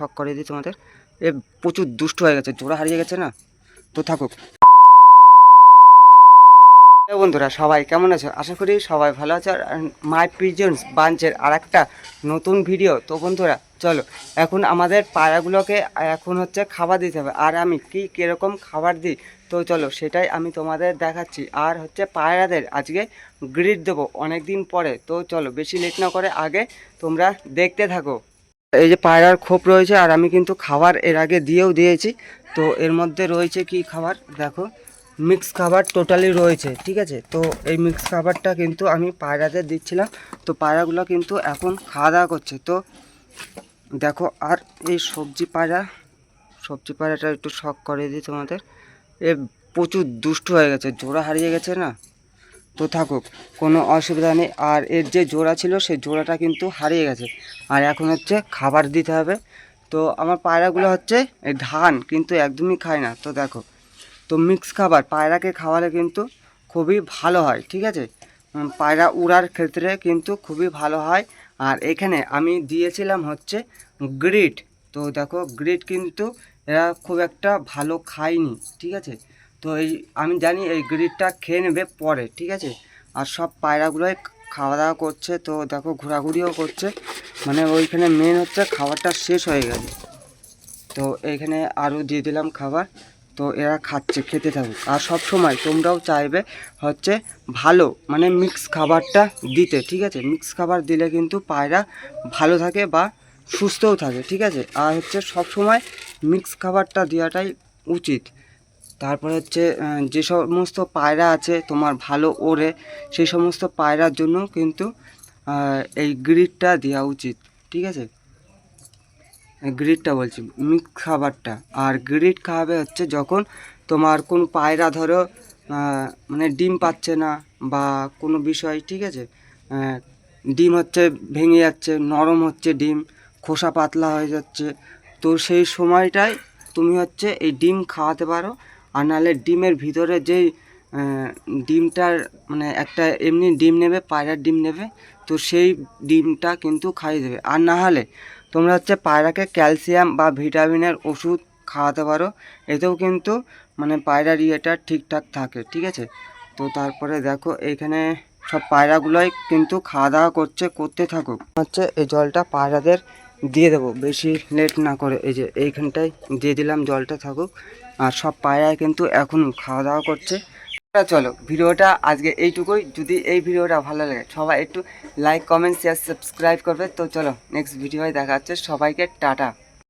শখ করে দিই তোমাদের। এ প্রচুর দুষ্ট হয়ে গেছে, জোড়া হারিয়ে গেছে না, তো থাকুক। বন্ধুরা সবাই কেমন আছো? আশা করি সবাই ভালো আছে। আর মাই পিজন্স বাঞ্চের আর একটা নতুন ভিডিও। তো বন্ধুরা চলো, এখন আমাদের পায়রাগুলোকে এখন হচ্ছে খাবার দিতে হবে। আর আমি কীরকম খাবার দিই তো চলো সেটাই আমি তোমাদের দেখাচ্ছি। আর হচ্ছে পায়রাদের আজকে গ্রিড দেবো অনেক দিন পরে। তো চলো বেশি লেট না করে আগে তোমরা দেখতে থাকো। এই যে পায়রার খোপ রয়েছে, আর আমি কিন্তু খাবার এর আগে দিয়েছি। তো এর মধ্যে রয়েছে কি খাবার দেখো, মিক্স খাবার টোটালি রয়েছে, ঠিক আছে। তো এই মিক্স খাবারটা কিন্তু আমি পায়রাদের দিচ্ছিলাম। তো পায়রাগুলো কিন্তু এখন খাওয়া দাওয়া করছে। তো দেখো, আর এই সবজি পায়রাটা একটু শখ করে দিই তোমাদের। এ প্রচুর দুষ্ট হয়ে গেছে, জোড়া হারিয়ে গেছে না, তো থাকুক, কোনো অসুবিধা নেই। আর এর যে জোড়া ছিল সেই জোড়াটা কিন্তু হারিয়ে গেছে, আর এখন হচ্ছে খাবার দিতে হবে। তো আমার পায়রাগুলো হচ্ছে এই ধান কিন্তু একদমই খায় না। তো দেখো, তো মিক্স খাবার পায়রাকে খাওয়ালে কিন্তু খুবই ভালো হয়, ঠিক আছে। পায়রা উড়ার ক্ষেত্রে কিন্তু খুবই ভালো হয়। আর এখানে আমি দিয়েছিলাম হচ্ছে গ্রিট। তো দেখো, গ্রিট কিন্তু এরা খুব একটা ভালো খায়নি, ঠিক আছে। তো এই আমি জানি এই গ্রিটটা খেয়ে নেবে পরে, ঠিক আছে। আর সব পায়রাগুলোই খাওয়া দাওয়া করছে। তো দেখো ঘোরাঘুরিও করছে, মানে ওইখানে মেন হচ্ছে খাবারটা শেষ হয়ে গেছে। তো এইখানে আরও দিয়ে দিলাম খাবার। তো এরা খাচ্ছে, খেতে থাকুক। আর সব সময় তোমরাও চাইবে হচ্ছে ভালো মানে মিক্স খাবারটা দিতে, ঠিক আছে। মিক্স খাবার দিলে কিন্তু পায়রা ভালো থাকে বা সুস্থও থাকে, ঠিক আছে। আর হচ্ছে সব সময় মিক্স খাবারটা দেওয়াটাই উচিত। তারপরে হচ্ছে যে সমস্ত পায়রা আছে তোমার ভালো ওড়ে, সেই সমস্ত পায়রার জন্য কিন্তু এই গ্রিডটা দেওয়া উচিত, ঠিক আছে। গ্রিডটা বলছি, মিক্স খাবারটা। আর গ্রিড খাওয়াবে হচ্ছে যখন তোমার কোন পায়রা ধরো মানে ডিম পাচ্ছে না বা কোনো বিষয়, ঠিক আছে। ডিম হচ্ছে ভেঙে যাচ্ছে, নরম হচ্ছে ডিম, খোসা পাতলা হয়ে যাচ্ছে। তো সেই সময়টায় তুমি হচ্ছে এই ডিম খাওয়াতে পারো। আর নাহলে ডিমের ভিতরে যেই ডিমটার মানে একটা এমনি ডিম নেবে, পায়রার ডিম নেবে, তো সেই ডিমটা কিন্তু খাইয়ে দেবে। আর না হলে তোমরা হচ্ছে পায়রাকে ক্যালসিয়াম বা ভিটামিনের ওষুধ খাওয়াতে পারো, এতেও কিন্তু মানে পায়রার ইয়েটা ঠিকঠাক থাকে, ঠিক আছে। তো তারপরে দেখো এইখানে সব পায়রাগুলোই কিন্তু খাওয়া দাওয়া করতে থাকুক। হচ্ছে এই জলটা পায়রাদের দিয়ে দেবো বেশি লেট না করে। এই যে এইখানটায় দিয়ে দিলাম, জলটা থাকুক। আর সব পায়রায় কিন্তু এখন খাওয়া দাওয়া করছে। চলো ভিডিওটা আজকে এইটুকুই। যদি এই ভিডিওটা ভালো লাগে সবাই একটু লাইক, কমেন্ট, শেয়ার, সাবস্ক্রাইব করবে। তো চলো নেক্সট ভিডিওয় দেখা হচ্ছে। সবাইকে টাটা।